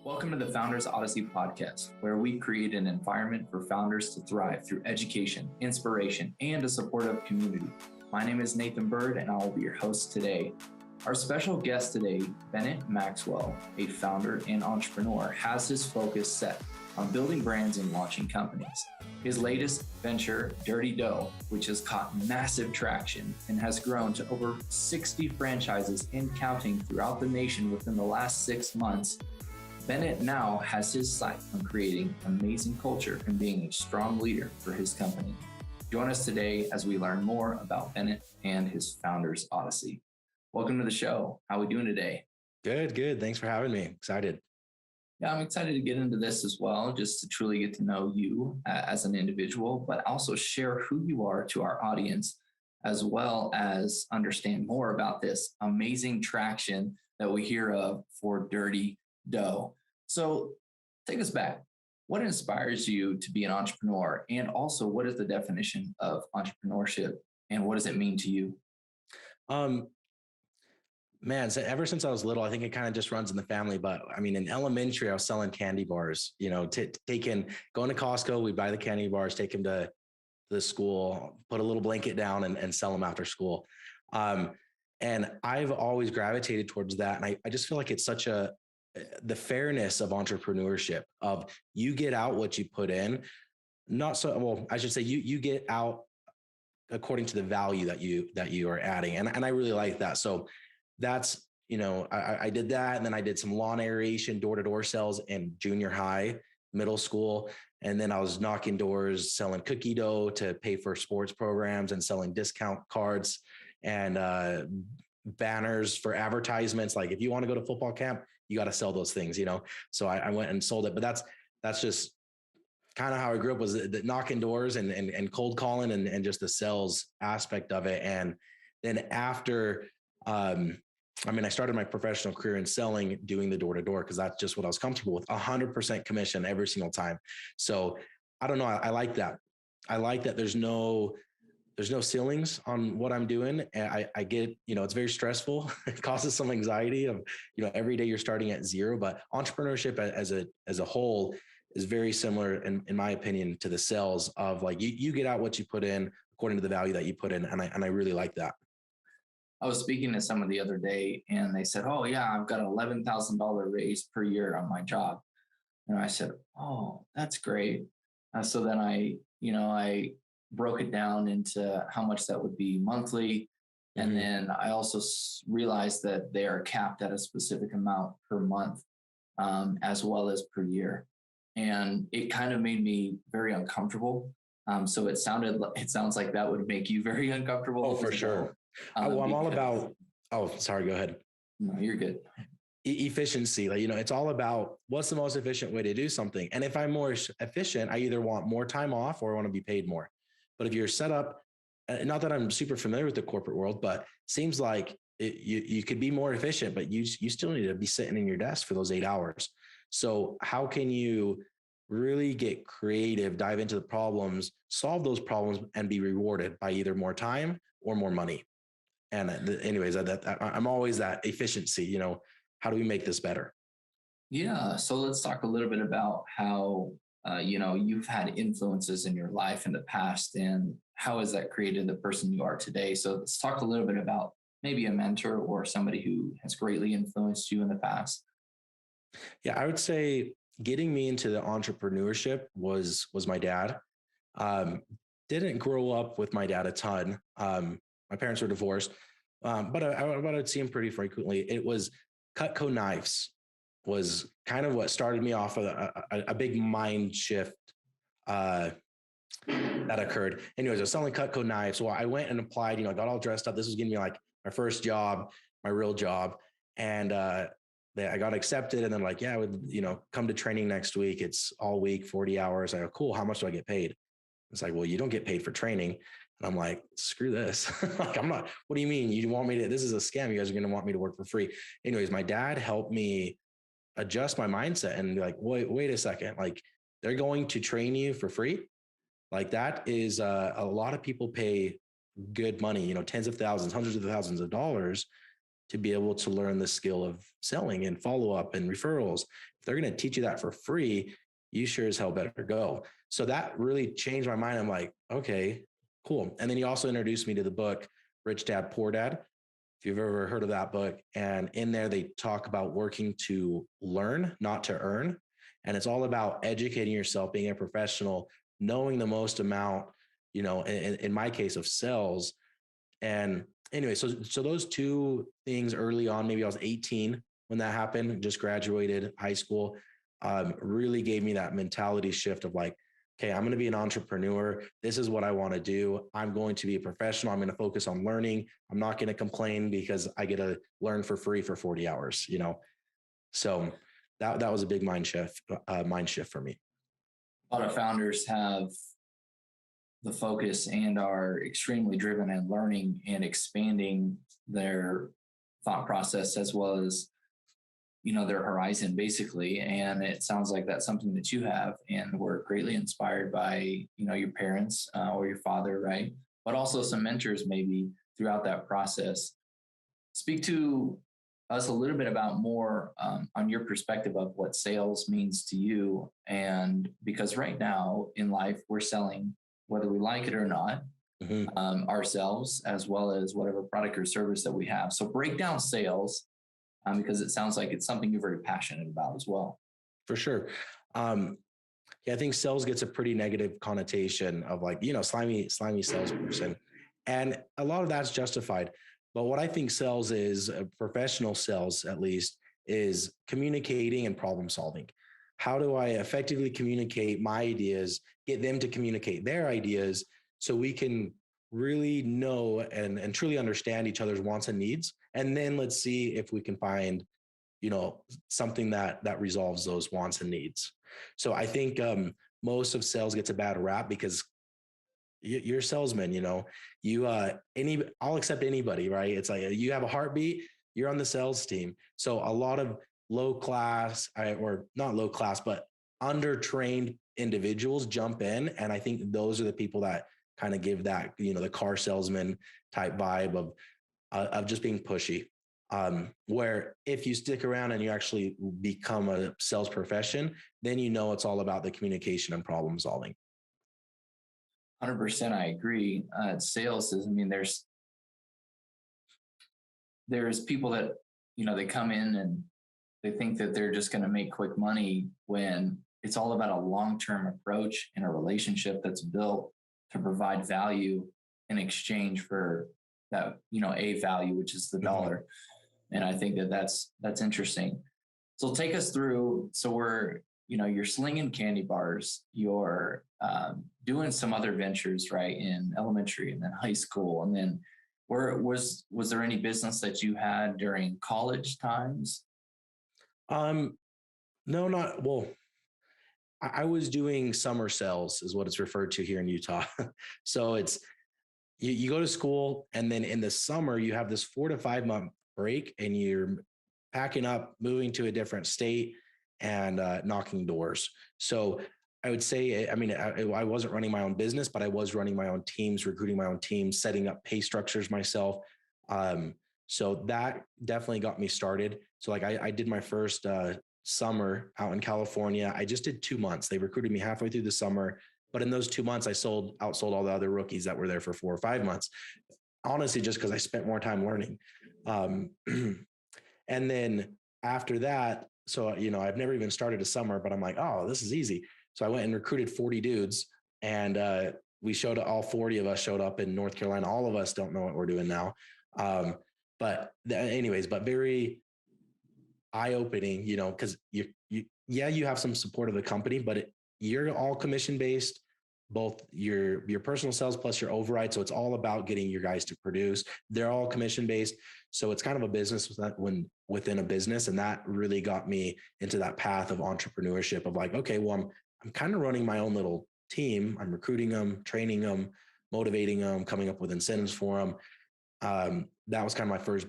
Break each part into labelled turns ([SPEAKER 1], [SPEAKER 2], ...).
[SPEAKER 1] Welcome to the Founders Odyssey podcast, where we create an environment for founders to thrive through education, inspiration, and a supportive community. My name is Nathan Bird, and I will be your host today. Our special guest today, Bennett Maxwell, a founder and entrepreneur, has his focus set on building brands and launching companies. His latest venture, Dirty Dough, which has caught massive traction and has grown to over 60 franchises and counting throughout the nation within the last 6 months, Bennett now has his sight on creating amazing culture and being a strong leader for his company. Join us today as we learn more about Bennett and his Founders Odyssey. Welcome to the show. How are we doing today?
[SPEAKER 2] Good. Thanks for having me. Excited.
[SPEAKER 1] Yeah, I'm excited to get into this as well, just to truly get to know you as an individual, but also share who you are to our audience, as well as understand more about this amazing traction that we hear of for Dirty Dough. So take us back. What inspires you to be an entrepreneur? And also, what is the definition of entrepreneurship and what does it mean to you?
[SPEAKER 2] So ever since I was little, I think it kind of just runs in the family. But I mean, in elementary, I was selling candy bars, going to Costco, we'd buy the candy bars, take them to the school, put a little blanket down and sell them after school. And I've always gravitated towards that. And I just feel like it's the fairness of entrepreneurship, of you get out what you put in. I should say you get out according to the value that you are adding. And I really like that. So that's, I did that. And then I did some lawn aeration, door-to-door sales in junior high, middle school. And then I was knocking doors, selling cookie dough to pay for sports programs and selling discount cards and banners for advertisements. Like if you want to go to football camp, you got to sell those things, So I went and sold it, but that's just kind of how I grew up, was the knocking doors and cold calling and just the sales aspect of it. And then after, I started my professional career in selling, doing the door-to-door, because that's just what I was comfortable with, 100% commission every single time. So I don't know. I like that. I like that there's no ceilings on what I'm doing. And I get, it's very stressful. It causes some anxiety of, every day you're starting at zero, but entrepreneurship as a whole is very similar in my opinion to the sales of like, you get out what you put in according to the value that you put in. And I really like that.
[SPEAKER 1] I was speaking to someone the other day and they said, oh yeah, I've got an $11,000 raise per year on my job. And I said, oh, that's great. So then I broke it down into how much that would be monthly. And mm-hmm. Then I also realized that they are capped at a specific amount per month, as well as per year. And it kind of made me very uncomfortable. So it sounds like that would make you very uncomfortable.
[SPEAKER 2] Oh, for sure. I'm all about, sorry, go ahead.
[SPEAKER 1] No, you're good.
[SPEAKER 2] Efficiency. It's all about what's the most efficient way to do something. And if I'm more efficient, I either want more time off or I want to be paid more. But if you're set up, not that I'm super familiar with the corporate world, but seems like you could be more efficient, but you still need to be sitting in your desk for those 8 hours. So how can you really get creative, dive into the problems, solve those problems, and be rewarded by either more time or more money? And anyways, I'm always that efficiency, how do we make this better?
[SPEAKER 1] Yeah. So let's talk a little bit about how, you've had influences in your life in the past and how has that created the person you are today? So let's talk a little bit about maybe a mentor or somebody who has greatly influenced you in the past.
[SPEAKER 2] Yeah, I would say getting me into the entrepreneurship was my dad. Didn't grow up with my dad a ton. My parents were divorced, but I would see him pretty frequently. It was Cutco knives was kind of what started me off of a big mind shift that occurred. Anyways, I was selling Cutco knives. So I went and applied, got all dressed up. This was giving me like my first job, my real job. And I got accepted and then like, yeah, I would, come to training next week. It's all week, 40 hours. I go, cool. How much do I get paid? It's like, well, you don't get paid for training. And I'm like, screw this. Like, I'm not, what do you mean? You want me to, this is a scam. You guys are going to want me to work for free. Anyways, my dad helped me adjust my mindset and be like, wait a second. Like they're going to train you for free. Like that is a lot of people pay good money, tens of thousands, hundreds of thousands of dollars to be able to learn the skill of selling and follow up and referrals. If they're going to teach you that for free, you sure as hell better go. So that really changed my mind. I'm like, okay, cool. And then he also introduced me to the book, Rich Dad, Poor Dad, if you've ever heard of that book. And in there, they talk about working to learn, not to earn. And it's all about educating yourself, being a professional, knowing the most amount, in my case of sales. And anyway, so those two things early on, maybe I was 18 when that happened, just graduated high school, really gave me that mentality shift of like, okay, I'm going to be an entrepreneur. This is what I want to do. I'm going to be a professional. I'm going to focus on learning. I'm not going to complain because I get to learn for free for 40 hours, So that was a big mind shift for me.
[SPEAKER 1] A lot of founders have the focus and are extremely driven in learning and expanding their thought process as well as their horizon basically. And it sounds like that's something that you have and were greatly inspired by your parents or your father, right? But also some mentors maybe throughout that process. Speak to us a little bit about more on your perspective of what sales means to you. And because right now in life we're selling whether we like it or not, ourselves, as well as whatever product or service that we have. So break down sales because it sounds like it's something you're very passionate about as well.
[SPEAKER 2] For sure. Yeah, I think sales gets a pretty negative connotation of like, slimy salesperson. And a lot of that's justified. But what I think sales is, professional sales at least, is communicating and problem solving. How do I effectively communicate my ideas, get them to communicate their ideas so we can really know and truly understand each other's wants and needs? And then let's see if we can find, something that resolves those wants and needs. So I think most of sales gets a bad rap because you're a salesman, I'll accept anybody, right? It's like you have a heartbeat, you're on the sales team. So a lot of low class or not low class, but undertrained individuals jump in. And I think those are the people that kind of give that, the car salesman type vibe of just being pushy. Where if you stick around and you actually become a sales profession, then it's all about the communication and problem solving.
[SPEAKER 1] 100%, I agree. Sales is, there's people that, they come in and they think that they're just going to make quick money when it's all about a long-term approach and a relationship that's built to provide value in exchange for that, a value, which is the dollar. And I think that that's interesting. So take us through. So you're slinging candy bars, you're doing some other ventures, right, in elementary and then high school. And then was there any business that you had during college times?
[SPEAKER 2] No, not well. I was doing summer sales is what it's referred to here in Utah. So it's, you go to school and then in the summer you have this 4 to 5 month break and you're packing up, moving to a different state and knocking doors. So I would say, I wasn't running my own business, but I was running my own teams, recruiting my own teams, setting up pay structures myself. So that definitely got me started. So like I did my first summer out in California. I just did 2 months. They recruited me halfway through the summer, but in those 2 months, I outsold all the other rookies that were there for 4 or 5 months. Honestly, just because I spent more time learning. And then after that, so, I've never even started a summer, but I'm like, oh, this is easy. So I went and recruited 40 dudes and all 40 of us showed up in North Carolina. All of us don't know what we're doing now. But very eye-opening, because you have some support of the company, but you're all commission-based, both your personal sales plus your override. So it's all about getting your guys to produce. They're all commission-based. So it's kind of a business within a business. And that really got me into that path of entrepreneurship of like, okay, well, I'm kind of running my own little team. I'm recruiting them, training them, motivating them, coming up with incentives for them. That was kind of my first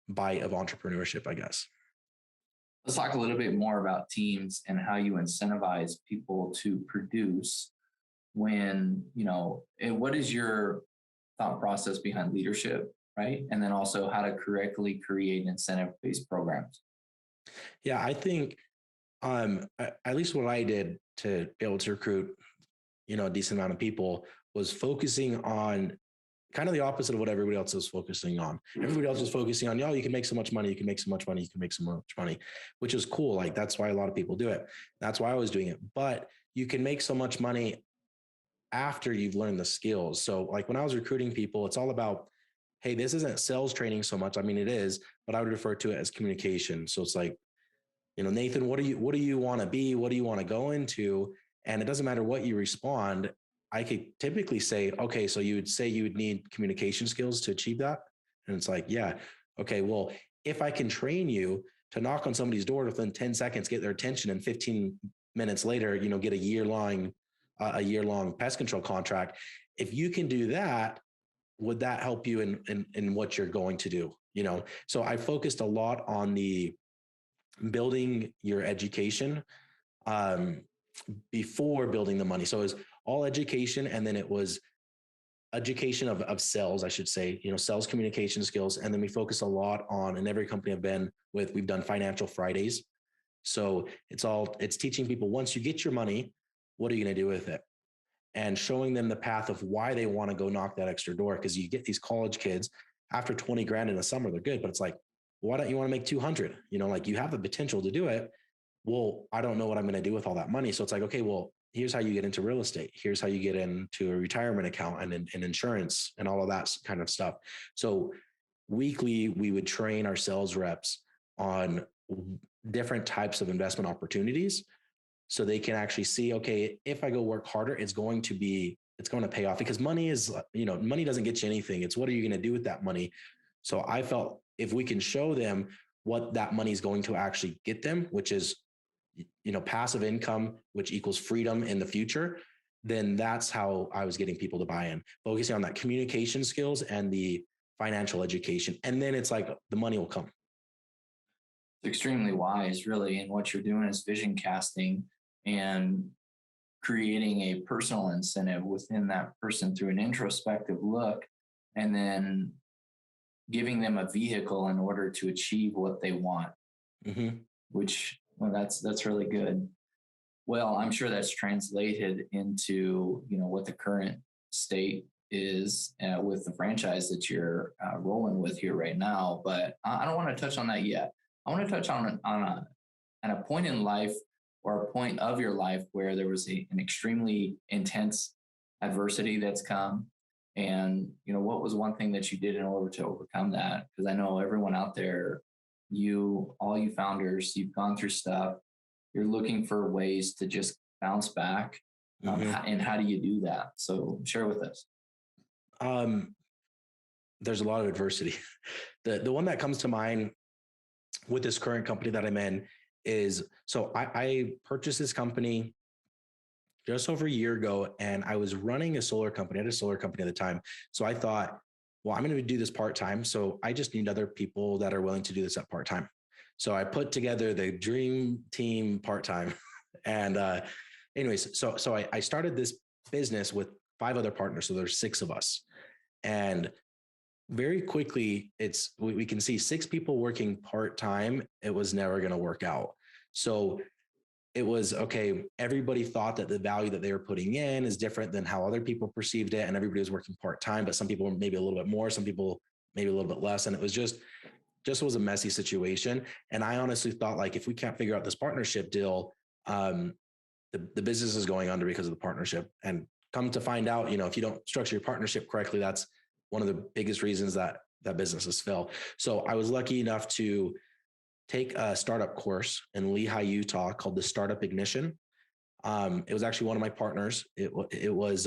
[SPEAKER 2] bite of entrepreneurship, I guess.
[SPEAKER 1] Let's talk a little bit more about teams and how you incentivize people to produce when, and what is your thought process behind leadership, right? And then also how to correctly create incentive-based programs.
[SPEAKER 2] Yeah, I think at least what I did to be able to recruit, a decent amount of people was focusing on kind of the opposite of what everybody else is focusing on. Everybody else is focusing on, you can make so much money, you can make so much money, you can make so much money, which is cool. Like that's why a lot of people do it. That's why I was doing it. But you can make so much money after you've learned the skills. So like when I was recruiting people, it's all about, hey, this isn't sales training so much. I mean, it is, but I would refer to it as communication. So it's like, Nathan, what do you want to be? What do you want to go into? And it doesn't matter what you respond. I could typically say, okay, so you would say you would need communication skills to achieve that. And it's like, yeah, okay, well, if I can train you to knock on somebody's door within 10 seconds, get their attention, and 15 minutes later, get a year long pest control contract. If you can do that, would that help you in what you're going to do? So I focused a lot on the building your education before building the money. So it was all education, and then it was education of sales, I should say, sales communication skills. And then we focus a lot on, in every company I've been with, we've done financial Fridays. So it's teaching people, once you get your money, what are you going to do with it? And showing them the path of why they want to go knock that extra door. Because you get these college kids after 20 grand in the summer, they're good, but it's like, why don't you want to make 200? Like you have the potential to do it. Well, I don't know what I'm going to do with all that money. So it's like, okay, well, here's how you get into real estate. Here's how you get into a retirement account and insurance and all of that kind of stuff. So weekly, we would train our sales reps on different types of investment opportunities, so they can actually see, okay, if I go work harder, it's going to pay off. Because money is, money doesn't get you anything. It's what are you going to do with that money? So I felt if we can show them what that money is going to actually get them, which is, passive income, which equals freedom in the future, then that's how I was getting people to buy in, focusing on that communication skills and the financial education. And then it's like the money will come.
[SPEAKER 1] It's extremely wise, really. And what you're doing is vision casting and creating a personal incentive within that person through an introspective look, and then giving them a vehicle in order to achieve what they want, which, well, that's really good. Well, I'm sure that's translated into, what the current state is with the franchise that you're rolling with here right now. But I don't want to touch on that yet. I want to touch on a point in life, or a point of your life, where there was an extremely intense adversity that's come. And, what was one thing that you did in order to overcome that? Because I know everyone out there, all you founders, you've gone through stuff. You're looking for ways to just bounce back. And how do you do that? So share with us.
[SPEAKER 2] There's a lot of adversity. The one that comes to mind with this current company that I'm in is, so I purchased this company just over a year ago, and I was running a solar company. I had a solar company at the time. So I thought, well, I'm going to do this part-time. So I just need other people that are willing to do this at part-time. So I put together the dream team part-time. And anyways, so I started this business with 5 other partners. So there's 6 of us. And very quickly, we can see 6 people working part-time. It was never going to work out. So it was, okay, everybody thought that the value that they were putting in is different than how other people perceived it. And everybody was working part-time, but some people maybe a little bit more, some people maybe a little bit less. And it was just was a messy situation. And I honestly thought, like, if we can't figure out this partnership deal, the business is going under because of the partnership. And come to find out, if you don't structure your partnership correctly, that's one of the biggest reasons that businesses fail. So I was lucky enough to take a startup course in Lehigh, Utah called the Startup Ignition. It was actually one of my partners. It was,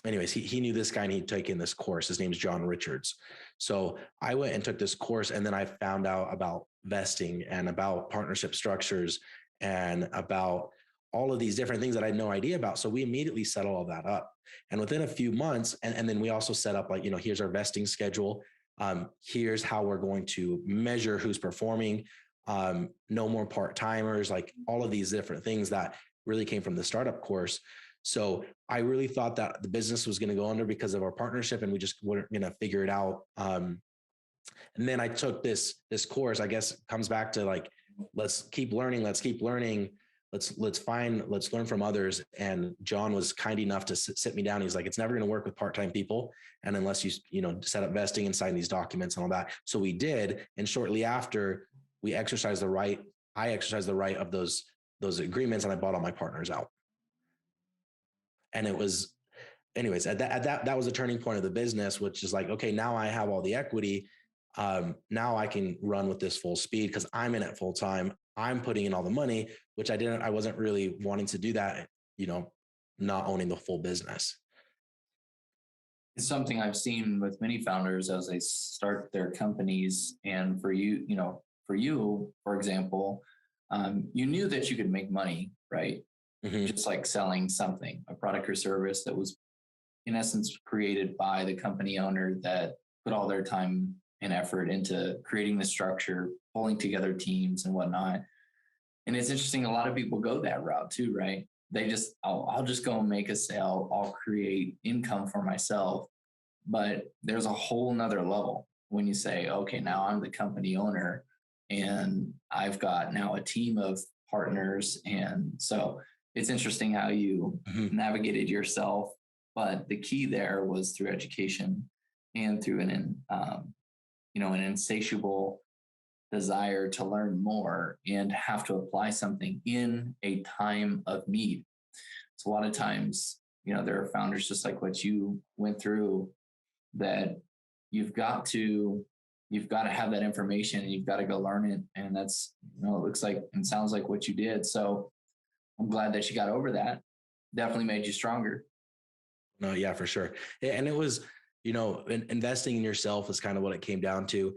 [SPEAKER 2] anyways, he knew this guy and he'd taken this course. His name's John Richards. So I went and took this course, and then I found out about vesting and about partnership structures and about all of these different things that I had no idea about. So we immediately set all of that up. And within a few months, and then we also set up, like, here's our vesting schedule. Here's how we're going to measure who's performing. No more part-timers, like all of these different things that really came from the startup course. So I really thought that the business was going to go under because of our partnership, and we just weren't going to figure it out. And then I took this course. I guess it comes back to like, let's keep learning. Let's learn from others. And John was kind enough to sit me down. He's like, it's never going to work with part-time people. And unless you set up vesting and sign these documents and all that. So we did. And shortly after, I exercised the right of those agreements, and I bought all my partners out. And it was, anyways, that was a turning point of the business, which is like, okay, now I have all the equity. Now I can run with this full speed because I'm in it full time. I'm putting in all the money, which I wasn't really wanting to do that, not owning the full business.
[SPEAKER 1] It's something I've seen with many founders as they start their companies. And for you, for example, you knew that you could make money, right? Mm-hmm. Just like selling something, a product or service that was in essence created by the company owner that put all their time and effort into creating the structure, pulling together teams and whatnot. And it's interesting, a lot of people go that route too, right? They just, I'll just go and make a sale. I'll create income for myself. But there's a whole nother level when you say, okay, now I'm the company owner and I've got now a team of partners. And so it's interesting how you navigated yourself. But the key there was through education and through an insatiable desire to learn more and have to apply something in a time of need. So a lot of times, there are founders just like what you went through that you've got to have that information and you've got to go learn it. And that's, it looks like and sounds like what you did. So I'm glad that you got over that. Definitely made you stronger.
[SPEAKER 2] No, yeah, for sure. And it was, investing in yourself is kind of what it came down to.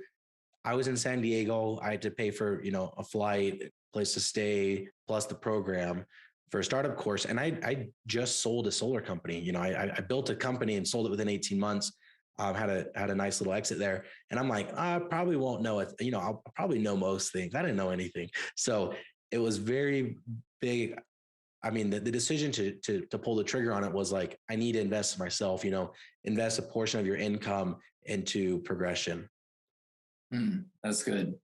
[SPEAKER 2] I was in San Diego. I had to pay for, a flight, place to stay, plus the program for a startup course. And I just sold a solar company. I built a company and sold it within 18 months. Had a nice little exit there. And I'm like, I probably won't know it. I'll probably know most things. I didn't know anything. So it was very big. I mean, the decision to pull the trigger on it was like, I need to invest in myself, invest a portion of your income into progression.
[SPEAKER 1] That's good.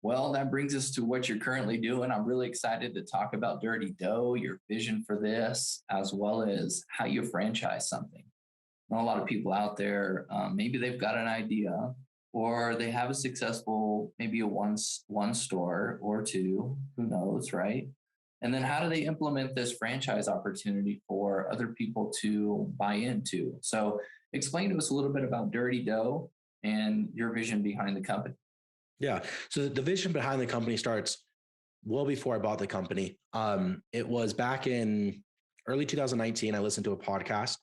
[SPEAKER 1] Well, that brings us to what you're currently doing. I'm really excited to talk about Dirty Dough, your vision for this, as well as how you franchise something. I know a lot of people out there, maybe they've got an idea or they have a successful, maybe a one store or two, who knows, right? And then how do they implement this franchise opportunity for other people to buy into? So explain to us a little bit about Dirty Dough and your vision behind the company.
[SPEAKER 2] Yeah. So the vision behind the company starts well before I bought the company. It was back in early 2019. I listened to a podcast,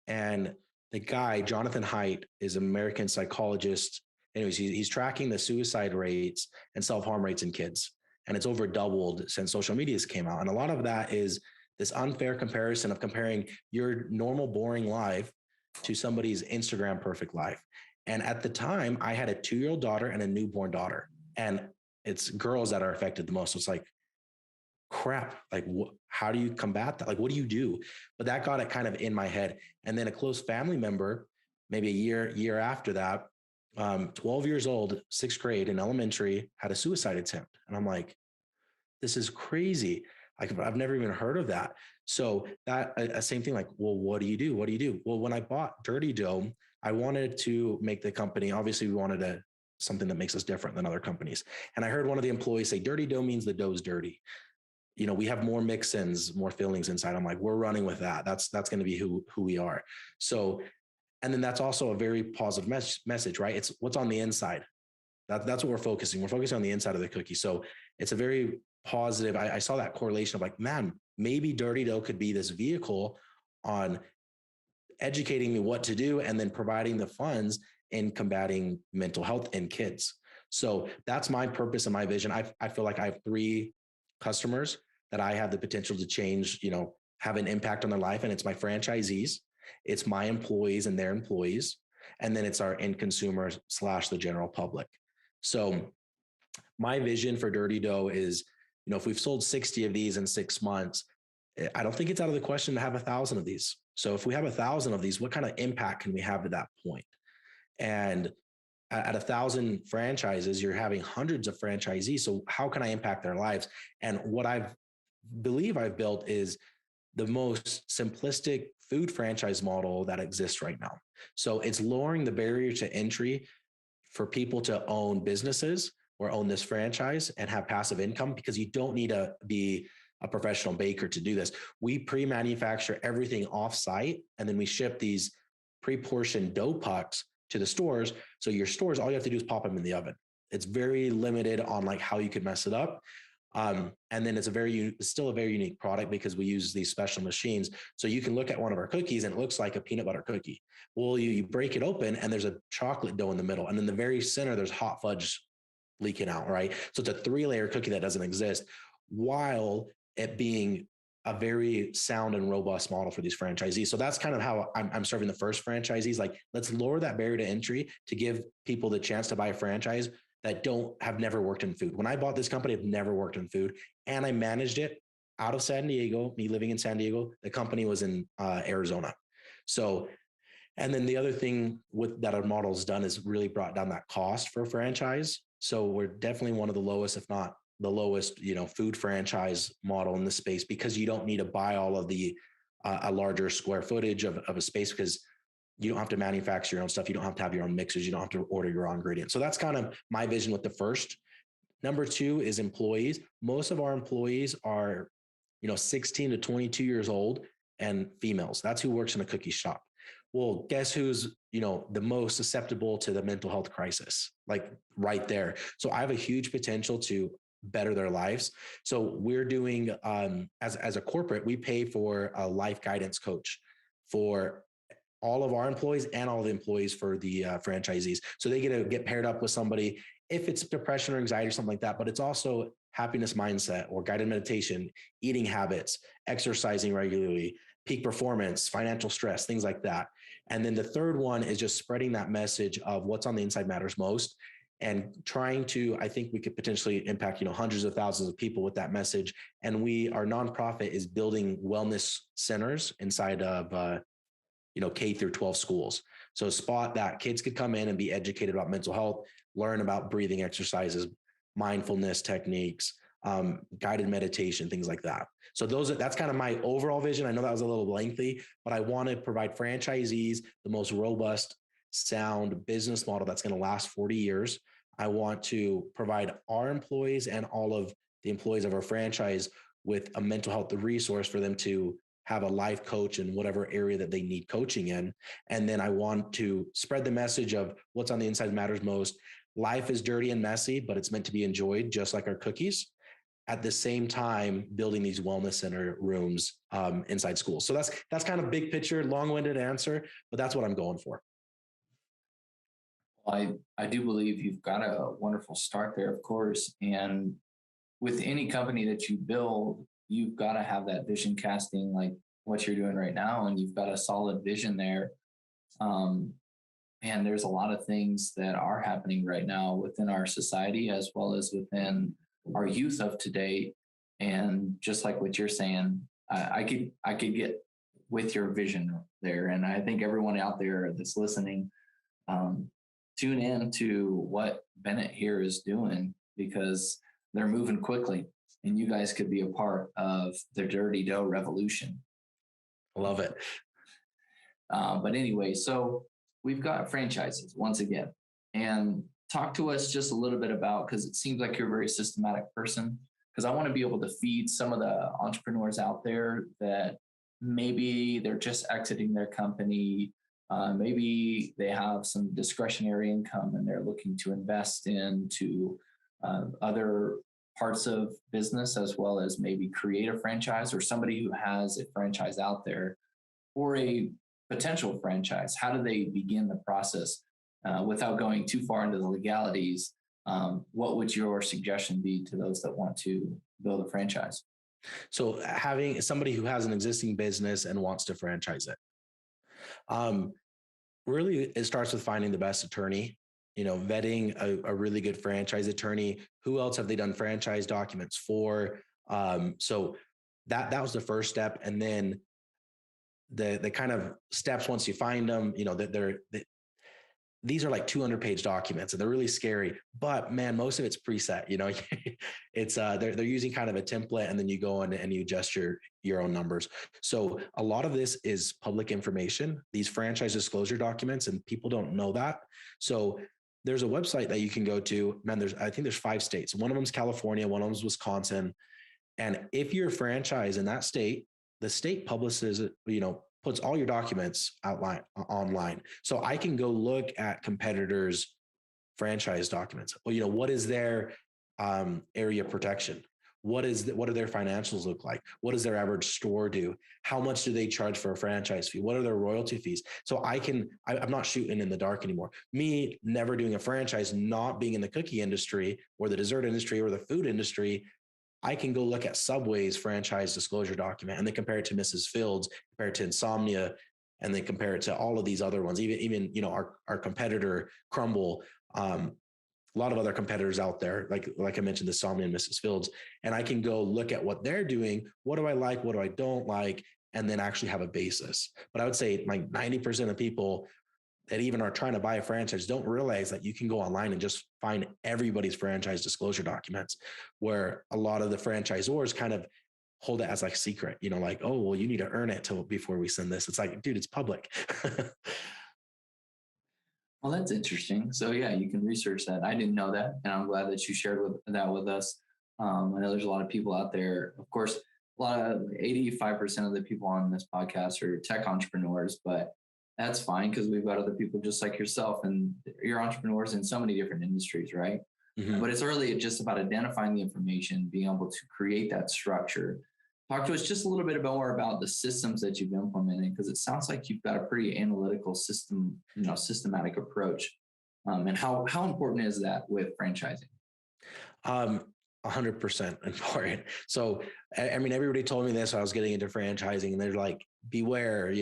[SPEAKER 2] and the guy, Jonathan Haidt, is an American psychologist. Anyways, he's tracking the suicide rates and self-harm rates in kids. And it's over doubled since social media came out. And a lot of that is this unfair comparison of comparing your normal, boring life to somebody's Instagram perfect life. And at the time, I had a 2-year-old daughter and a newborn daughter. And it's girls that are affected the most. So it's like, crap, like, how do you combat that? Like, what do you do? But that got it kind of in my head. And then a close family member, maybe a year after that, 12 years old, 6th grade in elementary, had a suicide attempt. And I'm like, this is crazy. I've never even heard of that. So that same thing, like, well, what do you do? What do you do? Well, when I bought Dirty Dough, I wanted to make the company, obviously we wanted something that makes us different than other companies. And I heard one of the employees say, dirty dough means the dough's dirty. We have more mix-ins, more fillings inside. I'm like, we're running with that. That's going to be who we are. So, and then that's also a very positive message, right? It's what's on the inside. That's what we're focusing. We're focusing on the inside of the cookie. So it's a very positive. I saw that correlation of like, man, maybe Dirty Dough could be this vehicle on educating me what to do and then providing the funds in combating mental health in kids. So that's my purpose and my vision. I feel like I have 3 customers that I have the potential to change, have an impact on their life. And it's my franchisees, it's my employees and their employees, and then it's our end consumers / the general public. So my vision for Dirty Dough is, if we've sold 60 of these in 6 months, I don't think it's out of the question to have 1,000 of these. So if we have 1,000 of these, what kind of impact can we have at that point? And at 1,000 franchises, you're having hundreds of franchisees. So how can I impact their lives? And what believe I've built is the most simplistic food franchise model that exists right now. So it's lowering the barrier to entry for people to own businesses or own this franchise and have passive income, because you don't need to be a professional baker to do this. We pre-manufacture everything off-site, and then we ship these pre-portioned dough pucks to the stores. So your stores, all you have to do is pop them in the oven. It's very limited on like how you could mess it up. And then it's still a very unique product because we use these special machines. So you can look at one of our cookies and it looks like a peanut butter cookie. Well, you break it open and there's a chocolate dough in the middle. And in the very center, there's hot fudge leaking out, right? So it's a 3-layer cookie that doesn't exist, while it being a very sound and robust model for these franchisees. So that's kind of how I'm serving the first franchisees. Like, let's lower that barrier to entry to give people the chance to buy a franchise that have never worked in food. When I bought this company, I've never worked in food, and I managed it out of San Diego, me living in San Diego. The company was in Arizona. So, and then the other thing that our model's done is really brought down that cost for a franchise. So we're definitely one of the lowest, if not the lowest, food franchise model in the space, because you don't need to buy all of the a larger square footage of a space, because you don't have to manufacture your own stuff. You don't have to have your own mixers. You don't have to order your own ingredients. So that's kind of my vision with the first. Number 2 is employees. Most of our employees are, 16 to 22 years old and females. That's who works in a cookie shop. Well, guess who's, the most susceptible to the mental health crisis? Like right there. So I have a huge potential to better their lives. So we're doing, as a corporate, we pay for a life guidance coach for all of our employees and all the employees for the franchisees. So they get paired up with somebody if it's depression or anxiety or something like that, but it's also happiness mindset or guided meditation, eating habits, exercising regularly, peak performance, financial stress, things like that. And then the third one is just spreading that message of what's on the inside matters most, and trying to, I think we could potentially impact, hundreds of thousands of people with that message. And our nonprofit is building wellness centers inside of, K through 12 schools. So spot that kids could come in and be educated about mental health, learn about breathing exercises, mindfulness techniques, guided meditation, things like that. So that's kind of my overall vision. I know that was a little lengthy, but I want to provide franchisees the most robust, sound business model that's going to last 40 years. I want to provide our employees and all of the employees of our franchise with a mental health resource for them to have a life coach in whatever area that they need coaching in. And then I want to spread the message of what's on the inside matters most. Life is dirty and messy, but it's meant to be enjoyed, just like our cookies. At the same time, building these wellness center rooms inside schools. So that's kind of big picture, long-winded answer, but that's what I'm going for.
[SPEAKER 1] I do believe you've got a wonderful start there, of course. And with any company that you build, you've got to have that vision casting, like what you're doing right now, and you've got a solid vision there. And there's a lot of things that are happening right now within our society, as well as within our youth of today. And just like what you're saying, I could get with your vision there. And I think everyone out there that's listening, tune in to what Bennett here is doing, because they're moving quickly, and you guys could be a part of the dirty dough revolution.
[SPEAKER 2] Love it.
[SPEAKER 1] But anyway, so we've got franchises once again, and talk to us just a little bit about, because it seems like you're a very systematic person, because I want to be able to feed some of the entrepreneurs out there that maybe they're just exiting their company. Maybe they have some discretionary income and they're looking to invest into other parts of business, as well as maybe create a franchise, or somebody who has a franchise out there or a potential franchise. How do they begin the process without going too far into the legalities? What would your suggestion be to those that want to build a franchise?
[SPEAKER 2] So having somebody who has an existing business and wants to franchise it, really it starts with finding the best attorney, vetting a really good franchise attorney. Who else have they done franchise documents for? So that was the first step. And then the kind of steps once you find them, these are like 200-page documents and they're really scary, but man, most of it's preset, it's they're using kind of a template, and then you go in and you adjust your own numbers. So a lot of this is public information, these franchise disclosure documents, and people don't know that. So there's a website that you can go to, man, I think there's 5 states. One of them is California, one of them is Wisconsin. And if you're a franchise in that state, the state publishes, puts all your documents online. So I can go look at competitors' franchise documents. Well, what is their area protection? What do their financials look like? What does their average store do? How much do they charge for a franchise fee? What are their royalty fees? So I'm not shooting in the dark anymore. Me never doing a franchise, not being in the cookie industry or the dessert industry or the food industry, I can go look at Subway's franchise disclosure document and then compare it to Mrs. Fields, compare it to Insomnia, and then compare it to all of these other ones. Even our competitor Crumble, a lot of other competitors out there, like I mentioned, Insomnia and Mrs. Fields, and I can go look at what they're doing. What do I like? What do I don't like? And then actually have a basis. But I would say like 90% of people that even are trying to buy a franchise don't realize that you can go online and just find everybody's franchise disclosure documents, where a lot of the franchisors kind of hold it as like secret, like, oh, well, you need to earn it before we send this. It's like, dude, it's public.
[SPEAKER 1] Well, that's interesting. So yeah, you can research that. I didn't know that, and I'm glad that you shared that with us. I know there's a lot of people out there. Of course, a lot of 85% of the people on this podcast are tech entrepreneurs, but that's fine because we've got other people just like yourself, and you're entrepreneurs in so many different industries, right? Mm-hmm. But it's really just about identifying the information, being able to create that structure. Talk to us just a little bit more about the systems that you've implemented, because it sounds like you've got a pretty analytical system, systematic approach. And how important is that with franchising?
[SPEAKER 2] 100% important. So, I mean, everybody told me this. I was getting into franchising, and they're like, beware,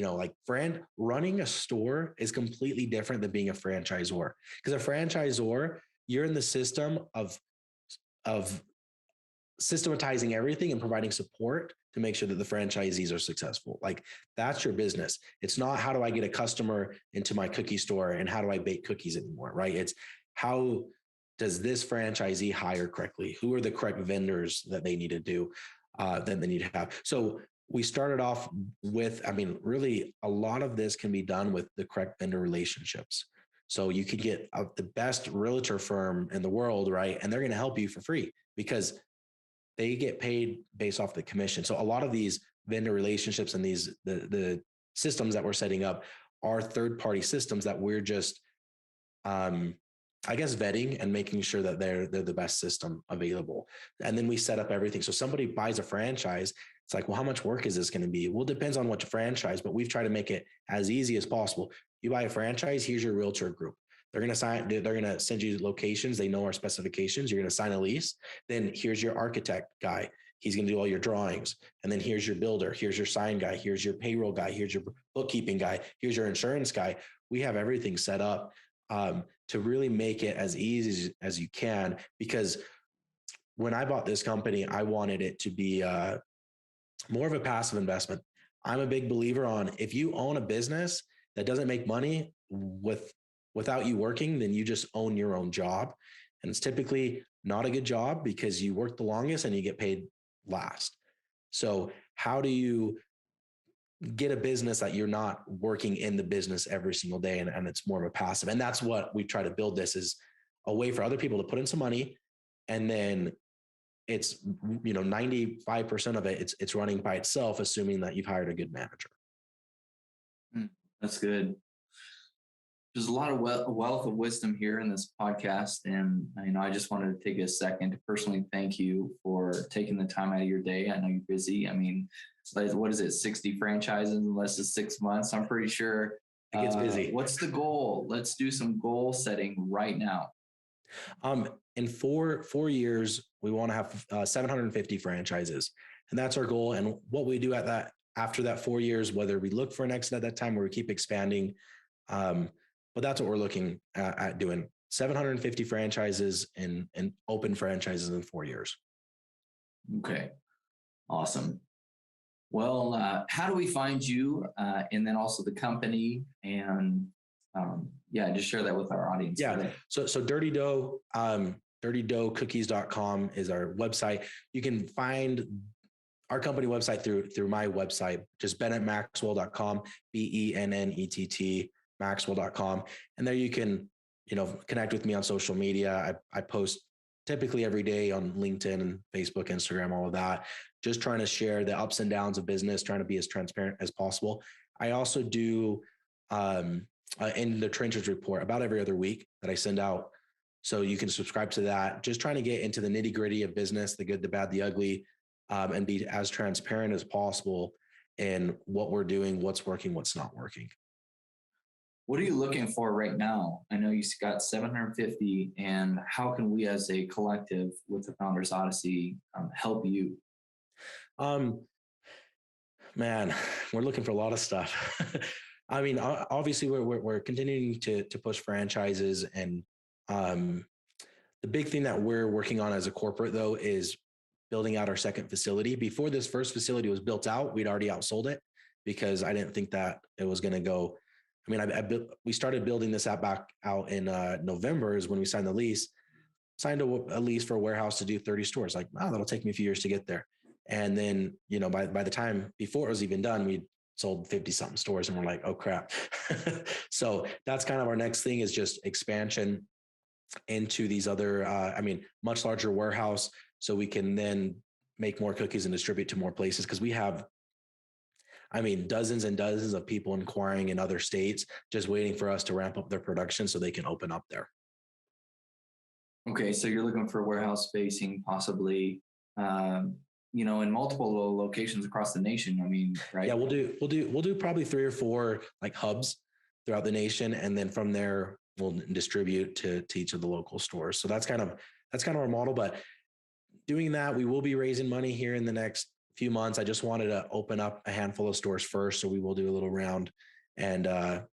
[SPEAKER 2] running a store is completely different than being a franchisor. Because a franchisor, you're in the system of systematizing everything and providing support to make sure that the franchisees are successful. Like, that's your business. It's not how do I get a customer into my cookie store and how do I bake cookies anymore, right? It's how does this franchisee hire correctly? Who are the correct vendors that they need to do, that they need to have? So we started off with, really a lot of this can be done with the correct vendor relationships. So you could get the best realtor firm in the world, right? And they're going to help you for free because they get paid based off the commission. So a lot of these vendor relationships and the systems that we're setting up are third-party systems that we're just, vetting and making sure that they're the best system available. And then we set up everything. So somebody buys a franchise. It's like, well, how much work is this going to be? Well, it depends on what franchise, but we've tried to make it as easy as possible. You buy a franchise, here's your realtor group. They're going to send you locations. They know our specifications. You're going to sign a lease. Then here's your architect guy. He's going to do all your drawings. And then here's your builder. Here's your sign guy. Here's your payroll guy. Here's your bookkeeping guy. Here's your insurance guy. We have everything set up to really make it as easy as you can. Because when I bought this company, I wanted it to be more of a passive investment. I'm a big believer on if you own a business that doesn't make money without you working, then you just own your own job. And it's typically not a good job because you work the longest and you get paid last. So how do you get a business that you're not working in the business every single day and it's more of a passive? And that's what we try to build. This is a way for other people to put in some money, and then it's 95% of it's running by itself, assuming that you've hired a good manager.
[SPEAKER 1] That's good. There's a lot of wealth of wisdom here in this podcast. And I just wanted to take a second to personally thank you for taking the time out of your day. I know you're busy. What is it? 60 franchises in less than 6 months. I'm pretty sure
[SPEAKER 2] it gets busy.
[SPEAKER 1] What's the goal? Let's do some goal setting right now.
[SPEAKER 2] In 4 years, we want to have 750 franchises, and that's our goal. And what we do after that 4 years, whether we look for an exit at that time or we keep expanding, but that's what we're looking at doing. 750 franchises and open franchises in 4 years.
[SPEAKER 1] Okay. Awesome. Well, how do we find you? And then also the company, and just share that with our audience today.
[SPEAKER 2] So Dirty Dough, dirtydoughcookies.com is our website. You can find our company website through my website, just bennettmaxwell.com, BENNETT Maxwell.com. And there you can, connect with me on social media. I post typically every day on LinkedIn and Facebook, Instagram, all of that, just trying to share the ups and downs of business, trying to be as transparent as possible. I also do in the trenches report about every other week that I send out. So you can subscribe to that, just trying to get into the nitty gritty of business, the good, the bad, the ugly, and be as transparent as possible in what we're doing, what's working, what's not working.
[SPEAKER 1] What are you looking for right now? I know you got 750, and how can we as a collective with the Founders Odyssey help you?
[SPEAKER 2] Man, we're looking for a lot of stuff. I mean, obviously we're continuing to push franchises, and the big thing that we're working on as a corporate though is building out our second facility. Before this first facility was built out, we'd already outsold it because I didn't think that it was going to go. I mean, we started building this back out in November is when we signed the lease, signed a lease for a warehouse to do 30 stores. Like, wow, that'll take me a few years to get there. And then, by the time before it was even done, we sold 50 something stores, and we're like, oh crap. So that's kind of our next thing, is just expansion into these other, much larger warehouse, so we can then make more cookies and distribute to more places. Cause we have, dozens and dozens of people inquiring in other states, just waiting for us to ramp up their production so they can open up there.
[SPEAKER 1] Okay. So you're looking for warehouse spacing, possibly, in multiple locations across the nation. Right?
[SPEAKER 2] Yeah, we'll do probably 3 or 4 like hubs throughout the nation. And then from there, we'll distribute to each of the local stores. So that's kind of our model, but doing that, we will be raising money here in the next few months. I just wanted to open up a handful of stores first. So we will do a little round, and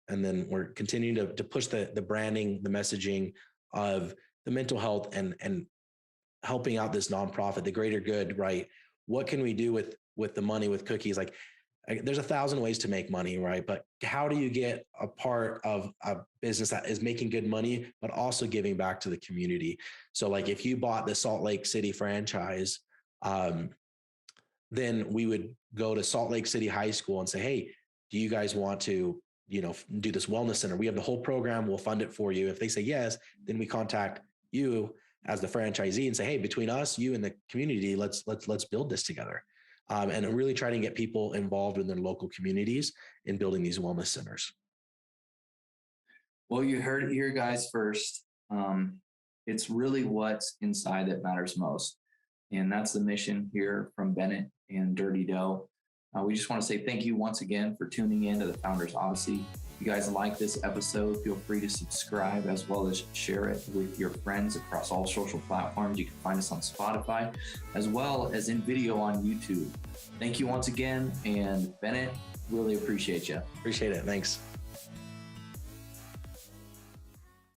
[SPEAKER 2] then we're continuing to push the branding, the messaging of the mental health and helping out this nonprofit, the greater good, right? What can we do with the money, with cookies? Like, there's 1,000 ways to make money, right? But how do you get a part of a business that is making good money, but also giving back to the community? So like if you bought the Salt Lake City franchise, then we would go to Salt Lake City High School and say, hey, do you guys want to, do this wellness center? We have the whole program. We'll fund it for you. If they say yes, then we contact you as the franchisee and say, hey, between us, you and the community, let's build this together. And really trying to get people involved in their local communities in building these wellness centers.
[SPEAKER 1] Well, you heard it here, guys, first. It's really what's inside that matters most. And that's the mission here from Bennett and Dirty Dough. We just want to say thank you once again for tuning in to the Founders Odyssey. If you guys like this episode, feel free to subscribe as well as share it with your friends across all social platforms. You can find us on Spotify as well as in video on YouTube. Thank you once again. And Bennett, really appreciate you.
[SPEAKER 2] Appreciate it. Thanks.